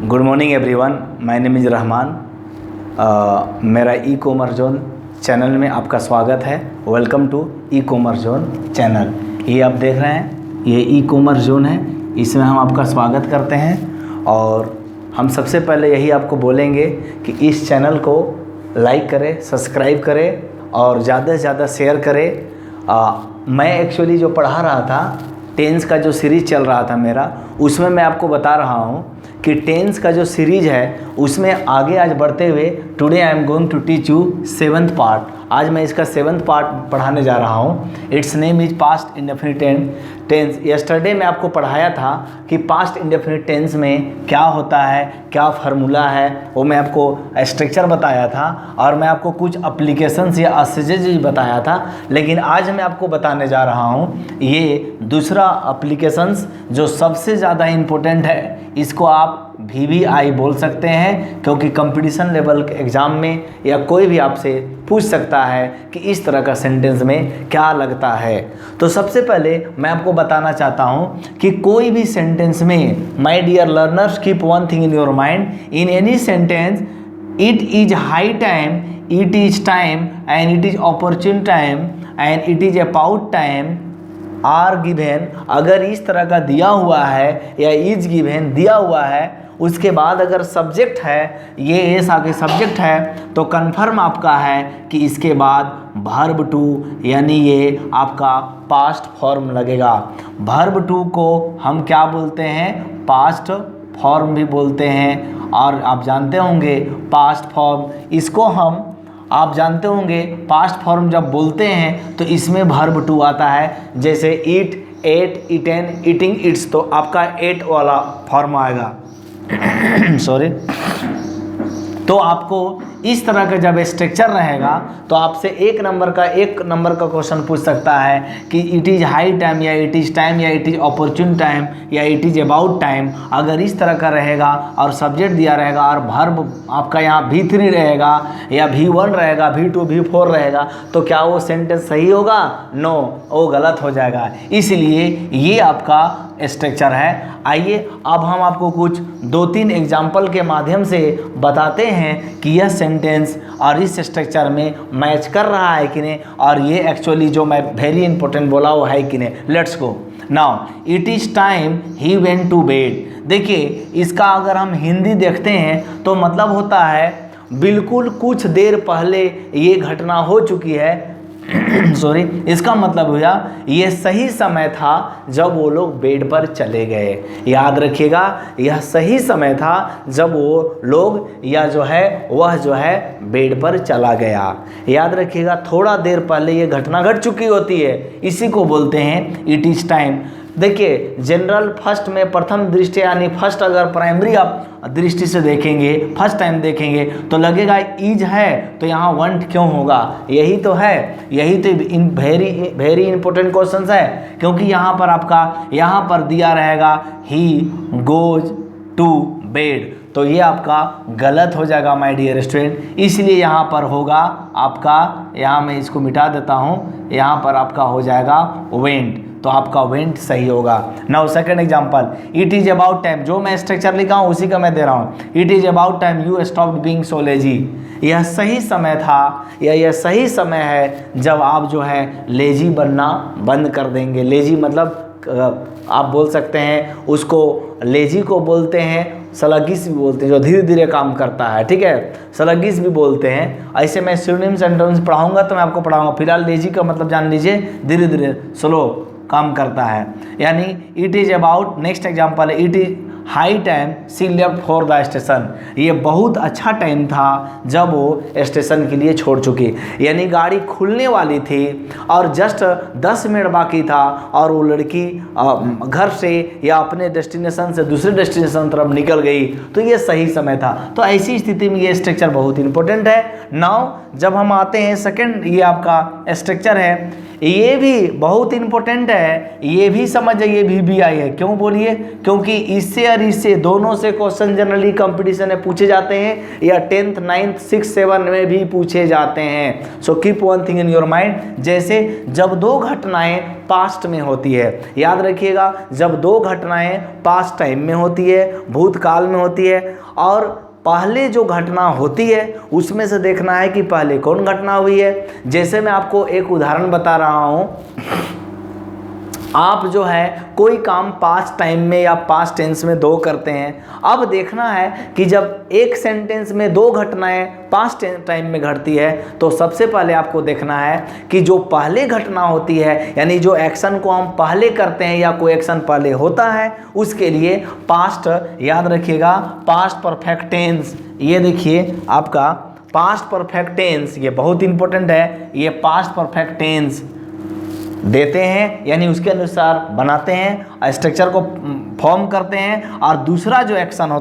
Good morning everyone, my name is Rahman. मेरा e commerce zone channel में आपका स्वागत है। Welcome to e commerce zone channel. ये आप देख रहे हैं, ये ई कॉमर्स जोन है, इसमें हम आपका स्वागत करते हैं। और हम सबसे पहले यही आपको बोलेंगे कि इस चैनल को लाइक करें, सब्सक्राइब करें और ज़्यादा से ज़्यादा शेयर करें। मैं एक्चुअली जो पढ़ा रहा था, टेंस का जो सीरीज़ चल रहा था मेरा, उसमें मैं आपको बता रहा हूँ कि टेंस का जो सीरीज़ है उसमें आगे आज बढ़ते हुए today I am going to teach you 7th part. आज मैं इसका 7th पार्ट पढ़ाने जा रहा हूँ। It's name is past indefinite tense. Yesterday मैं आपको पढ़ाया था कि पास्ट इंडेफिनिट टेंस में क्या होता है, क्या फार्मूला है, वो मैं आपको स्ट्रक्चर बताया था और मैं आपको कुछ एप्लीकेशंस या असेजेज बताया था। लेकिन आज मैं आपको बताने जा रहा हूँ ये दूसरा एप्लीकेशंस जो सबसे ज़्यादा इम्पोर्टेंट है। इसको आप VBI बोल सकते हैं, क्योंकि कंपटीशन लेवल के एग्ज़ाम में या कोई भी आपसे पूछ सकता है कि इस तरह का सेंटेंस में क्या लगता है। तो सबसे पहले मैं आपको बताना चाहता हूँ कि कोई भी सेंटेंस में, my dear learners, keep one thing in your mind, in any sentence it is high time, it is time and it is opportune time and it is about time are given. अगर इस तरह का दिया हुआ है या is given दिया हुआ है, उसके बाद अगर सब्जेक्ट है, ये एस आगे सब्जेक्ट है, तो कन्फर्म आपका है कि इसके बाद वर्ब टू यानी ये आपका पास्ट फॉर्म लगेगा। वर्ब टू को हम क्या बोलते हैं? पास्ट फॉर्म भी बोलते हैं। और आप जानते होंगे पास्ट फॉर्म, इसको हम आप जानते होंगे पास्ट फॉर्म जब बोलते हैं तो इसमें वर्ब टू आता है। जैसे ईट, एट, ईटेन, ईटिंग, इट्स, तो आपका एट वाला फॉर्म आएगा। सॉरी। तो आपको इस तरह का जब स्ट्रक्चर रहेगा तो आपसे एक नंबर का क्वेश्चन पूछ सकता है कि इट इज़ हाई टाइम या इट इज़ टाइम या इट इज़ अपॉर्चुन टाइम या इट इज़ अबाउट टाइम। अगर इस तरह का रहेगा और सब्जेक्ट दिया रहेगा और वर्ब आपका यहाँ V3 रहेगा या V1 रहेगा, V2, V4 रहेगा, तो क्या वो सेंटेंस सही होगा? नो, वो गलत हो जाएगा। इसलिए ये आपका स्ट्रक्चर है। आइए अब हम आपको कुछ 2-3 एग्जाम्पल के माध्यम से बताते हैं कि यह सेंटेंस और इस स्ट्रक्चर में मैच कर रहा है कि नहीं, और ये एक्चुअली जो मैं वेरी इंपॉर्टेंट बोला वो है कि नहीं। Let's go now. It is time he went to bed. देखिए, इसका अगर हम हिंदी देखते हैं तो मतलब होता है बिल्कुल कुछ देर पहले ये घटना हो चुकी है। सॉरी, इसका मतलब हुआ ये सही समय था जब वो लोग बेड पर चले गए। याद रखिएगा, यह सही समय था जब वो लोग या जो है वह जो है बेड पर चला गया। याद रखिएगा, थोड़ा देर पहले ये घटना घट चुकी होती है, इसी को बोलते हैं इट इज़ टाइम। देखिए, जनरल फर्स्ट में प्रथम दृष्टि यानी फर्स्ट अगर प्राइमरी आप दृष्टि से देखेंगे, फर्स्ट टाइम देखेंगे तो लगेगा इज है तो यहाँ वंट क्यों होगा? यही तो है, यही तो वेरी इंपॉर्टेंट क्वेश्चन है। क्योंकि यहाँ पर आपका यहाँ पर दिया रहेगा ही गोज टू बेड, तो ये आपका गलत हो जाएगा माय डियर स्टूडेंट। इसलिए यहाँ पर होगा आपका, यहाँ मैं इसको मिटा देता हूँ, यहाँ पर आपका हो जाएगा वेंट, तो आपका वेंट सही होगा। Now second example, it is about time. जो मैं स्ट्रक्चर लिखा हूँ उसी का मैं दे रहा हूँ। It is about time you stopped being so lazy. यह सही समय था या यह सही समय है जब आप जो है लेजी बनना बंद कर देंगे। लेजी मतलब आप बोल सकते हैं उसको, लेजी को बोलते हैं सलगिस भी बोलते हैं, जो धीरे धीरे काम करता है, ठीक है, सलगिस भी बोलते हैं। ऐसे मैं सिनोनिम सेंटेंस पढ़ाऊंगा तो मैं आपको पढ़ाऊंगा। फिलहाल लेजी का मतलब जान लीजिए धीरे धीरे, स्लो काम करता है। यानी it is about, next example है, it is high time she left for the station. ये बहुत अच्छा टाइम था जब वो स्टेशन के लिए छोड़ चुकी, यानी गाड़ी खुलने वाली थी और जस्ट 10 मिनट बाकी था और वो लड़की घर से या अपने डेस्टिनेशन से दूसरे डेस्टिनेशन तरफ निकल गई, तो ये सही समय था। तो ऐसी स्थिति में ये स्ट्रक्चर बहुत इंपॉर्टेंट है। नाउ जब हम आते हैं सेकंड, ये आपका स्ट्रक्चर है, ये भी बहुत इंपॉर्टेंट है, ये भी समझ जाइए VBI है। क्यों बोलिए? क्योंकि इससे और इससे दोनों से क्वेश्चन जनरली कंपटीशन में पूछे जाते हैं या 10th 9th 6 7 में भी पूछे जाते हैं। So keep one thing in your mind, जैसे जब दो घटनाएं पास्ट में होती है, याद रखिएगा, जब दो घटनाएं पास्ट टाइम में होती है, भूतकाल में होती है, और पहले जो घटना होती है उसमें से देखना है कि पहले कौन घटना हुई है। जैसे मैं आपको एक उदाहरण बता रहा हूं, आप जो है कोई काम पास्ट टाइम में या पास्ट टेंस में दो करते हैं। अब देखना है कि जब एक सेंटेंस में दो घटनाएं पास्ट टाइम में घटती है तो सबसे पहले आपको देखना है कि जो पहले घटना होती है, यानी जो एक्शन को हम पहले करते हैं या कोई एक्शन पहले होता है, उसके लिए पास्ट, याद रखिएगा, पास्ट परफेक्ट टेंस। ये देखिए आपका पास्ट परफेक्ट टेंस, ये बहुत इंपॉर्टेंट है। ये पास्ट परफेक्ट टेंस देते हैं, यानी उसके अनुसार बनाते हैं, स्ट्रक्चर को फॉर्म करते हैं, और दूसरा जो एक्शन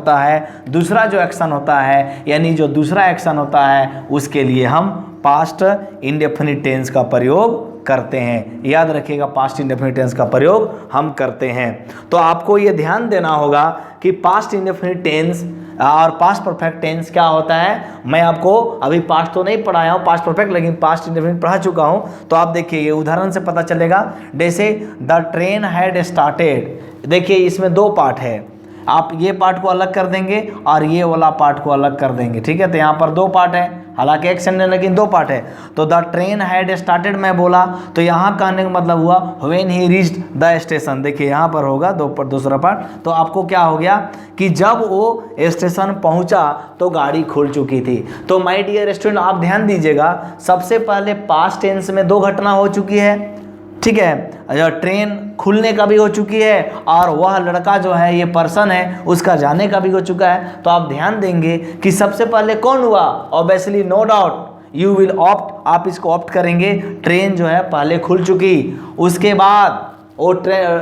होता है, यानी जो दूसरा एक्शन होता है उसके लिए हम पास्ट इंडेफिनिट टेंस का प्रयोग करते हैं। याद रखिएगा, पास्ट इंडेफिनिट टेंस का प्रयोग हम करते हैं। तो आपको ये ध्यान देना होगा कि पास्ट इंडेफिनिट टेंस और पास्ट परफेक्ट टेंस क्या होता है। मैं आपको अभी पास्ट तो नहीं पढ़ाया हूँ, पास्ट परफेक्ट, लेकिन पास्ट इंडेफिनिट पढ़ा चुका हूँ। तो आप देखिए, ये उदाहरण से पता चलेगा। जैसे द ट्रेन हैड स्टार्टेड, देखिए इसमें दो पार्ट है, आप ये पार्ट को अलग कर देंगे और ये वाला पार्ट को अलग कर देंगे, ठीक है। तो यहाँ पर दो पार्ट है, हालांकि एक सेंटेंस लेकिन दो पार्ट है। तो द ट्रेन हैड स्टार्टेड मैं बोला, तो यहाँ कहने का मतलब हुआ when he reached the station. देखिए यहाँ पर होगा दूसरा पार्ट। तो आपको क्या हो गया कि जब वो स्टेशन पहुँचा तो गाड़ी खुल चुकी थी। तो माय डियर स्टूडेंट, आप ध्यान दीजिएगा, सबसे पहले पास्ट टेंस में दो घटना हो चुकी है, ठीक है, ट्रेन खुलने का भी हो चुकी है, और वह लड़का जो है, ये पर्सन है, उसका जाने का भी हो चुका है। तो आप ध्यान देंगे कि सबसे पहले कौन हुआ, obviously no doubt you will opt, आप इसको ऑप्ट करेंगे, ट्रेन जो है पहले खुल चुकी। उसके बाद वो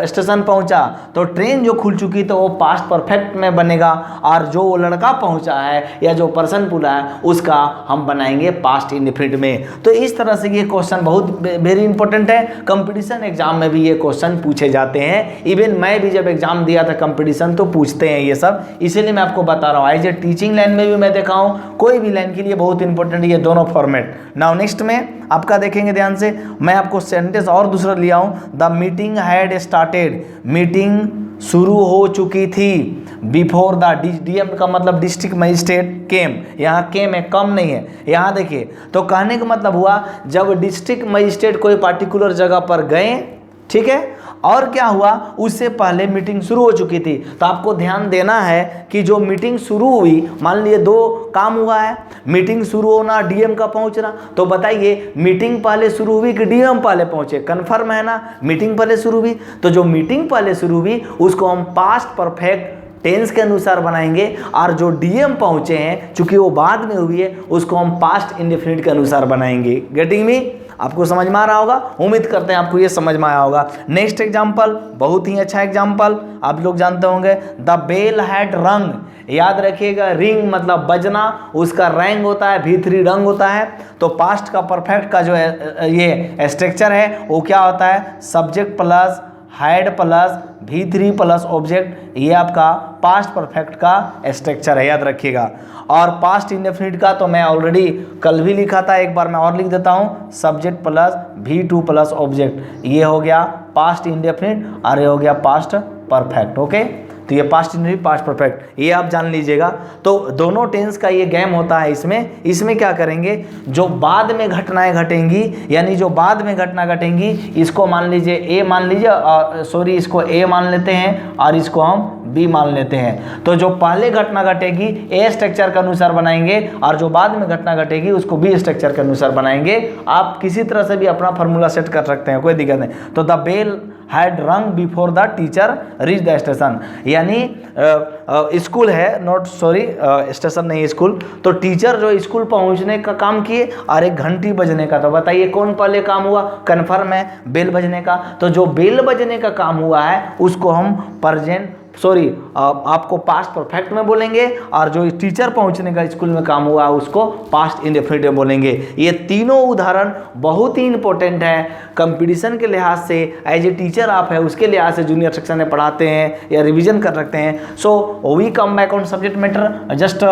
स्टेशन पहुंचा, तो ट्रेन जो खुल चुकी तो वो पास्ट परफेक्ट में बनेगा, और जो वो लड़का पहुंचा है या जो पर्सन पुला है उसका हम बनाएंगे पास्ट इंडेफिनिट में। तो इस तरह से ये क्वेश्चन बहुत वेरी इंपॉर्टेंट है। कंपटीशन एग्जाम में भी ये क्वेश्चन पूछे जाते हैं। इवन मैं भी जब एग्जाम दिया था कंपटीशन तो पूछते हैं ये सब, इसीलिए मैं आपको बता रहा हूँ। एज ए टीचिंग लाइन में भी मैं देखा हूँ, कोई भी लाइन के लिए बहुत इंपॉर्टेंट ये दोनों फॉर्मेट। नाउ नेक्स्ट में आपका देखेंगे ध्यान से, मैं आपको सेंटेंस और दूसरा लिया हूँ। The meeting had started, meeting शुरू हो चुकी थी, बिफोर द डीएम का मतलब डिस्ट्रिक्ट मजिस्ट्रेट केम, यहाँ केम है, कम नहीं है। यहाँ देखिए, तो कहने का मतलब हुआ जब डिस्ट्रिक्ट मजिस्ट्रेट कोई पार्टिकुलर जगह पर गए, ठीक है, और क्या हुआ, उससे पहले मीटिंग शुरू हो चुकी थी। तो आपको ध्यान देना है कि जो मीटिंग शुरू हुई, मान लीजिए दो काम हुआ है, मीटिंग शुरू होना, डीएम का पहुंचना। तो बताइए मीटिंग पहले शुरू हुई कि डीएम पहले पहुंचे? कंफर्म है ना, मीटिंग पहले शुरू हुई। तो जो मीटिंग पहले शुरू हुई उसको हम पास्ट परफेक्ट टेंस के अनुसार बनाएंगे, और जो डीएम पहुंचे हैं चूंकि वो बाद में हुई है उसको हम पास्ट इंडेफिनिट के अनुसार बनाएंगे। Getting me? आपको समझ में आ रहा होगा, उम्मीद करते हैं आपको ये समझ में आया होगा। नेक्स्ट एग्जाम्पल, बहुत ही अच्छा एग्जाम्पल, आप लोग जानते होंगे, द बेल हैड रंग। याद रखिएगा, रिंग मतलब बजना, उसका रैंग होता है, V3 रंग होता है। तो पास्ट का परफेक्ट का जो है ये स्ट्रक्चर है वो क्या होता है, subject plus had plus V3 plus object, ये आपका पास्ट परफेक्ट का स्ट्रक्चर है, याद रखिएगा। और पास्ट इंडेफिनिट का तो मैं ऑलरेडी कल भी लिखा था, एक बार मैं और लिख देता हूँ, subject plus V2 plus object, ये हो गया पास्ट इंडेफिनिट और ये हो गया पास्ट परफेक्ट। ओके, तो ये पास्ट इंडेफिनिट, पास्ट परफेक्ट, ये आप जान लीजिएगा। तो दोनों टेंस का ये गेम होता है। इसमें क्या करेंगे, जो बाद में घटनाएं घटेंगी, यानी जो बाद में घटना घटेंगी, इसको मान लीजिए ए मान लीजिए, सॉरी इसको ए मान लेते हैं और इसको हम बी मान लेते हैं। तो जो पहले घटना घटेगी ए स्ट्रक्चर के अनुसार बनाएंगे, और जो बाद में घटना घटेगी उसको बी स्ट्रक्चर के अनुसार बनाएंगे। आप किसी तरह से भी अपना फॉर्मूला सेट कर सकते हैं, कोई दिक्कत नहीं। तो द बेल हैड रंग before the teacher reach the station, यानी स्कूल है, नॉट सॉरी स्टेशन नहीं, स्कूल। तो टीचर जो स्कूल पहुंचने का काम किए और एक घंटी बजने का। तो बताइए कौन पहले काम हुआ, कन्फर्म है बेल बजने का। तो जो बेल बजने का काम हुआ है उसको हम प्रेजेंट सॉरी आपको पास्ट परफेक्ट में बोलेंगे, और जो टीचर पहुंचने का स्कूल में काम हुआ उसको पास्ट इंडेफिनिट में बोलेंगे। ये तीनों उदाहरण बहुत ही इंपॉर्टेंट है कंपटीशन के लिहाज से, एज ए टीचर आप है उसके लिहाज से जूनियर सेक्शन में पढ़ाते हैं या रिवीजन कर रखते हैं। So we come back on subject matter, just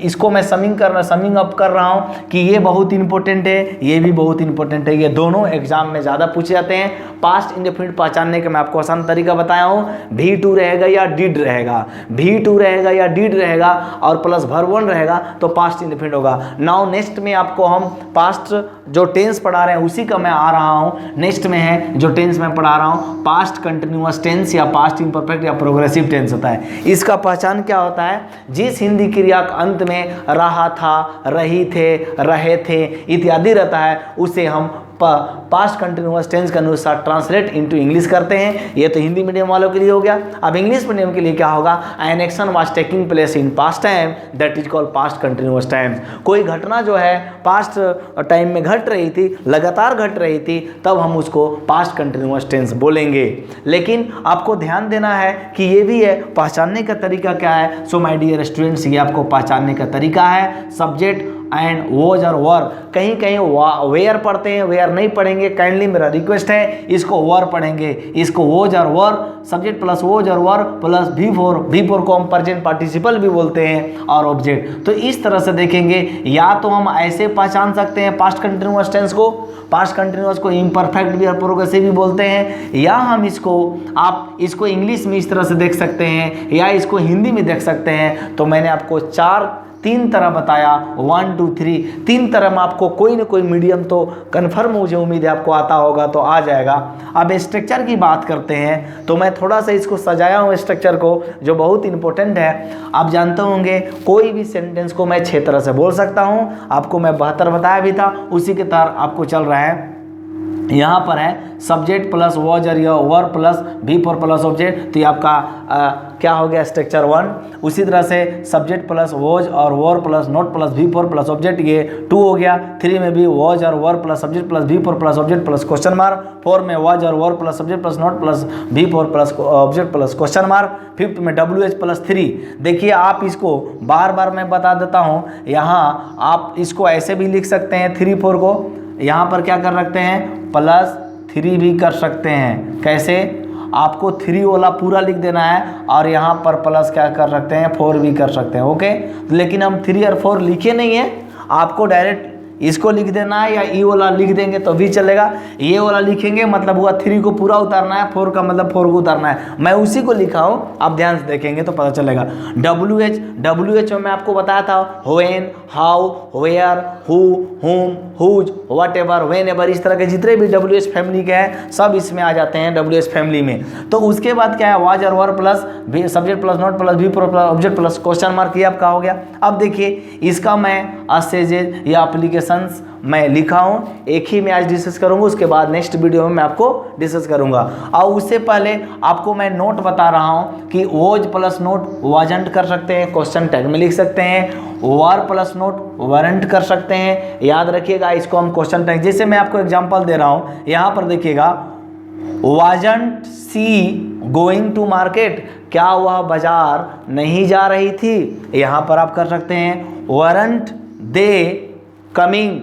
इसको मैं समिंग अप कर रहा हूँ कि ये बहुत इंपॉर्टेंट है, ये भी बहुत इंपॉर्टेंट है, ये दोनों एग्जाम में ज़्यादा पूछे जाते हैं। पास्ट इंडेफिनिट पहचानने का मैं आपको आसान तरीका बताया हूँ, V2 रहेगा या डिड रहेगा, V2 रहेगा या डिड रहेगा और प्लस वर्ब 1 रहेगा तो पास्ट इंडेफिनिट होगा। नाउ नेक्स्ट में आपको हम पास्ट जो टेंस पढ़ा रहे हैं उसी का मैं आ रहा हूँ। नेक्स्ट में है जो टेंस मैं पढ़ा रहा हूँ पास्ट कंटिन्यूअस टेंस या पास्ट इम्परफेक्ट या प्रोग्रेसिव टेंस होता है। इसका पहचान क्या होता है, जिस हिंदी क्रिया के अंत में रहा था, रही थे, रहे थे इत्यादि रहता है उसे हम पास्ट कंटिन्यूअस टेंस के अनुसार ट्रांसलेट इनटू इंग्लिश करते हैं। ये तो हिंदी मीडियम वालों के लिए हो गया। अब इंग्लिश मीडियम के लिए क्या होगा, an action was taking place in past time that is called past continuous time. कोई घटना जो है पास्ट टाइम में घट रही थी, लगातार घट रही थी, तब हम उसको पास्ट कंटिन्यूअस टेंस बोलेंगे। लेकिन आपको ध्यान देना है कि ये भी है पहचानने का तरीका क्या है। सो माय डियर स्टूडेंट्स, ये आपको पहचानने का तरीका है। सब्जेक्ट एंड वॉज और वर, कहीं कहीं वेयर पढ़ते हैं, वेयर नहीं पढ़ेंगे, काइंडली मेरा रिक्वेस्ट है इसको वर पढ़ेंगे, इसको वॉज और वर, सब्जेक्ट प्लस वॉज और वर प्लस V4 को हम प्रेजेंट पार्टिसिपल भी बोलते हैं और ऑब्जेक्ट। तो इस तरह से देखेंगे, या तो हम ऐसे पहचान सकते हैं पास्ट कंटिन्यूअस टेंस को, पास्ट कंटिन्यूअस को इम्परफेक्ट भी और प्रोग्रेसिव भी बोलते हैं, या हम आप इसको इंग्लिश में इस तरह से देख सकते हैं या इसको हिंदी में देख सकते हैं। तो मैंने आपको तीन तरह बताया, 1 2 3, तीन तरह में आपको कोई ना कोई मीडियम तो कन्फर्म मुझे उम्मीद है आपको आता होगा, तो आ जाएगा। अब स्ट्रक्चर की बात करते हैं, तो मैं थोड़ा सा इसको सजाया हूँ स्ट्रक्चर को जो बहुत इंपॉर्टेंट है। आप जानते होंगे कोई भी सेंटेंस को मैं 6 तरह से बोल सकता हूँ, आपको मैं 72 बताया भी था, उसी के तरह आपको चल रहा है। यहाँ पर है सब्जेक्ट प्लस वॉज और वर प्लस V4 प्लस ऑब्जेक्ट, तो ये आपका क्या हो गया स्ट्रक्चर 1। उसी तरह से सब्जेक्ट प्लस वॉज और वर plus note plus V4 plus object, ये 2 हो गया। 3 में भी वॉज और वर plus subject plus V4 plus object plus question mark. 4 में वॉज और वर plus subject plus note plus V4 plus object plus question mark. 5th में WH प्लस 3। देखिए आप इसको बार बार मैं बता देता हूँ, यहाँ आप इसको ऐसे भी लिख सकते हैं 3 4 को, यहाँ पर क्या कर सकते हैं प्लस 3 भी कर सकते हैं। कैसे, आपको 3 वाला पूरा लिख देना है और यहाँ पर प्लस क्या कर सकते हैं 4 भी कर सकते हैं। ओके, लेकिन हम 3 और 4 लिखे नहीं है, आपको डायरेक्ट इसको लिख देना है या ई वाला लिख देंगे तो भी चलेगा। ये वाला लिखेंगे मतलब हुआ 3 को पूरा उतारना है, 4 का मतलब 4 को उतारना है। मैं उसी को लिखा हूँ, आप ध्यान से देखेंगे तो पता चलेगा। WH में मैं आपको बताया था व्हेन, हाउ, वेयर, हु, हुम, हुज, व्हाटएवर, व्हेनेवर, इस तरह के जितने भी WH फैमिली के हैं सब इसमें आ जाते हैं WH फैमिली में। तो उसके बाद क्या है, वाज और वर plus subject plus note plus V4 plus object plus question mark, ये आपका हो गया। अब देखिए इसका मैं असेजेज या एप्लीकेशन मैं लिखा हूं, एक ही में आज डिस्कस करूंगा, उसके बाद नेक्स्ट वीडियो में मैं आपको डिस्कस करूंगा। और उससे पहले आपको मैं नोट बता रहा हूं कि वॉज प्लस नोट वाजंट कर सकते हैं, क्वेश्चन टैग में लिख सकते हैं। वर प्लस नोट वारंट कर सकते हैं, याद रखिएगा इसको हम क्वेश्चन टैग। जैसे मैं आपको एग्जांपल दे रहा हूं, यहां पर देखिएगा wasn't she going to market, क्या वह बाजार नहीं जा रही थी, यहां पर आप कर सकते हैं। वारंट दे कमिंग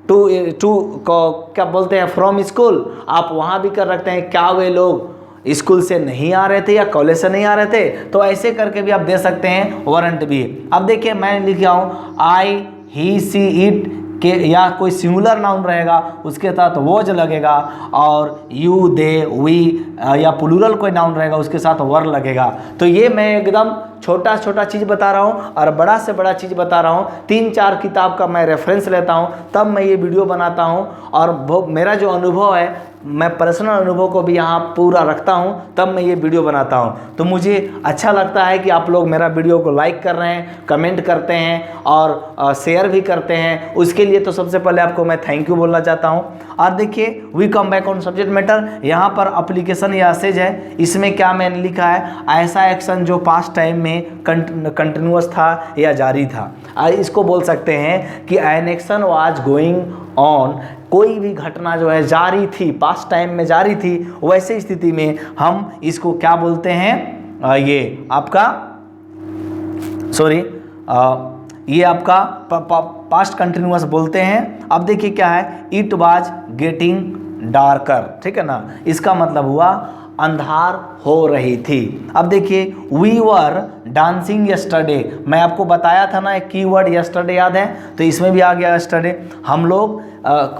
टू क्या बोलते हैं फ्रॉम स्कूल, आप वहाँ भी कर सकते हैं, क्या वे लोग स्कूल से नहीं आ रहे थे या कॉलेज से नहीं आ रहे थे, तो ऐसे करके भी आप दे सकते हैं वारंट भी। अब देखिए मैं लिखा हूँ आई, ही, सी, इट के, या कोई सिंगुलर नाउन रहेगा उसके साथ वॉज लगेगा, और यू, दे, वी या प्लूरल कोई नाउन रहेगा उसके साथ वर लगेगा। तो ये मैं एकदम छोटा छोटा चीज़ बता रहा हूँ और बड़ा से बड़ा चीज़ बता रहा हूँ। 3-4 किताब का मैं रेफरेंस लेता हूँ तब मैं ये वीडियो बनाता हूँ, और मेरा जो अनुभव है मैं पर्सनल अनुभव को भी यहाँ पूरा रखता हूँ, तब मैं ये वीडियो बनाता हूँ। तो मुझे अच्छा लगता है कि आप लोग मेरा वीडियो को लाइक कर रहे हैं, कमेंट करते हैं और शेयर भी करते हैं। उसके लिए तो सबसे पहले आपको मैं थैंक यू बोलना चाहता हूँ। और देखिए we come back on subject matter, यहाँ पर एप्लीकेशन या असेज है, इसमें क्या मैंने लिखा है, ऐसा एक्शन जो पास्ट टाइम में कंटिन्यूअस था या जारी था। इसको बोल सकते हैं कि an action was going on, कोई भी घटना जो है जारी थी, पास्ट टाइम में जारी थी, वैसे स्थिति में हम इसको क्या बोलते हैं, ये आपका ये आपका पास्ट कंटिन्यूअस बोलते हैं। अब देखिए क्या है, इट वाज गेटिंग डार्कर, ठीक है ना, इसका मतलब हुआ अंधार हो रही थी। अब देखिए वी वर डांसिंग यस्टरडे, मैं आपको बताया था ना एक कीवर्ड यस्टरडे, याद है, तो इसमें भी आ गया यस्टरडे। हम लोग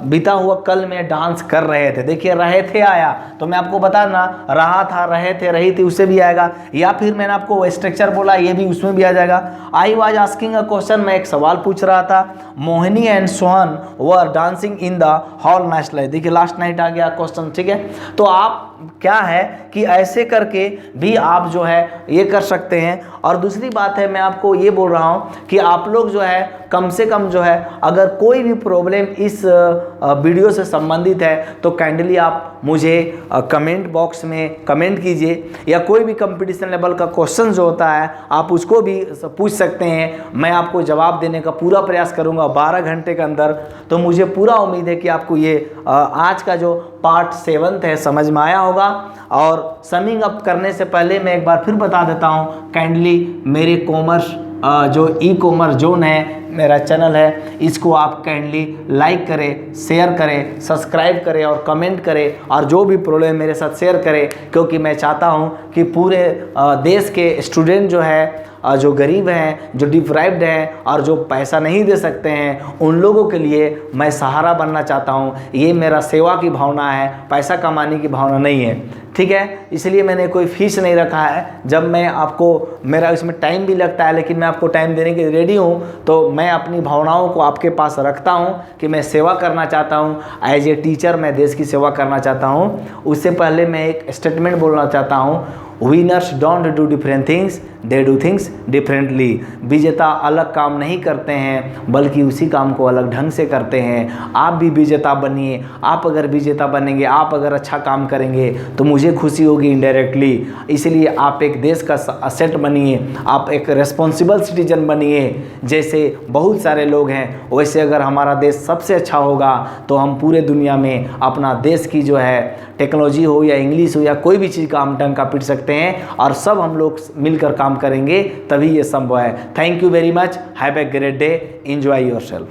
बीता हुआ कल में डांस कर रहे थे, देखिए रहे थे आया, तो मैं आपको बता ना, रहा था, रहे थे, रही थी, उससे भी आएगा, या फिर मैंने आपको स्ट्रक्चर बोला, ये भी उसमें भी आ जाएगा। I was asking a question, मैं एक सवाल पूछ रहा था। Mohini and Sohan were dancing in the hall last night, देखिए लास्ट नाइट आ गया क्वेश्चन, ठीक है। तो आप क्या है कि ऐसे करके भी आप जो है ये कर सकते हैं। और दूसरी बात है, मैं आपको ये बोल रहा हूँ कि आप लोग जो है कम से कम जो है अगर कोई भी प्रॉब्लम इस वीडियो से संबंधित है तो काइंडली आप मुझे कमेंट बॉक्स में कमेंट कीजिए, या कोई भी कंपटीशन लेवल का क्वेश्चन जो होता है आप उसको भी पूछ सकते हैं, मैं आपको जवाब देने का पूरा प्रयास करूंगा 12 घंटे के अंदर। तो मुझे पूरा उम्मीद है कि आपको ये आज का जो पार्ट 7 है समझ में आया होगा। और समिंग अप करने से पहले मैं एक बार फिर बता देता हूँ, काइंडली मेरे कॉमर्स जो ई कॉमर्स जोन है, मेरा चैनल है, इसको आप काइंडली लाइक करें, शेयर करें, सब्सक्राइब करें और कमेंट करें, और जो भी प्रॉब्लम मेरे साथ शेयर करें, क्योंकि मैं चाहता हूं कि पूरे देश के स्टूडेंट जो है, जो गरीब हैं, जो डिप्राइव्ड हैं और जो पैसा नहीं दे सकते हैं, उन लोगों के लिए मैं सहारा बनना चाहता हूं। ये मेरा सेवा की भावना है, पैसा कमाने की भावना नहीं है, ठीक है। इसलिए मैंने कोई फीस नहीं रखा है। जब मैं आपको, मेरा इसमें टाइम भी लगता है, लेकिन मैं आपको टाइम देने के लिए रेडी हूँ। तो मैं अपनी भावनाओं को आपके पास रखता हूँ कि मैं सेवा करना चाहता हूँ, एज ए टीचर मैं देश की सेवा करना चाहता हूँ। उससे पहले मैं एक स्टेटमेंट बोलना चाहता हूँ, winners don't do different things, they do things differently. विजेता अलग काम नहीं करते हैं, बल्कि उसी काम को अलग ढंग से करते हैं। आप भी विजेता बनिए। आप अगर विजेता बनेंगे, आप अगर अच्छा काम करेंगे तो मुझे खुशी होगी इनडायरेक्टली। इसलिए आप एक देश का असेट बनिए, आप एक रिस्पॉन्सिबल सिटीजन बनिए। जैसे बहुत सारे लोग हैं, वैसे अगर हमारा देश सबसे अच्छा होगा तो हम पूरे दुनिया में अपना देश की जो है टेक्नोलॉजी हो या इंग्लिश हो या कोई भी चीज़ का हम डंका पीट सकते हैं, और सब हम लोग मिलकर काम करेंगे, तभी ये संभव है। Thank you very much, have a great day, enjoy yourself.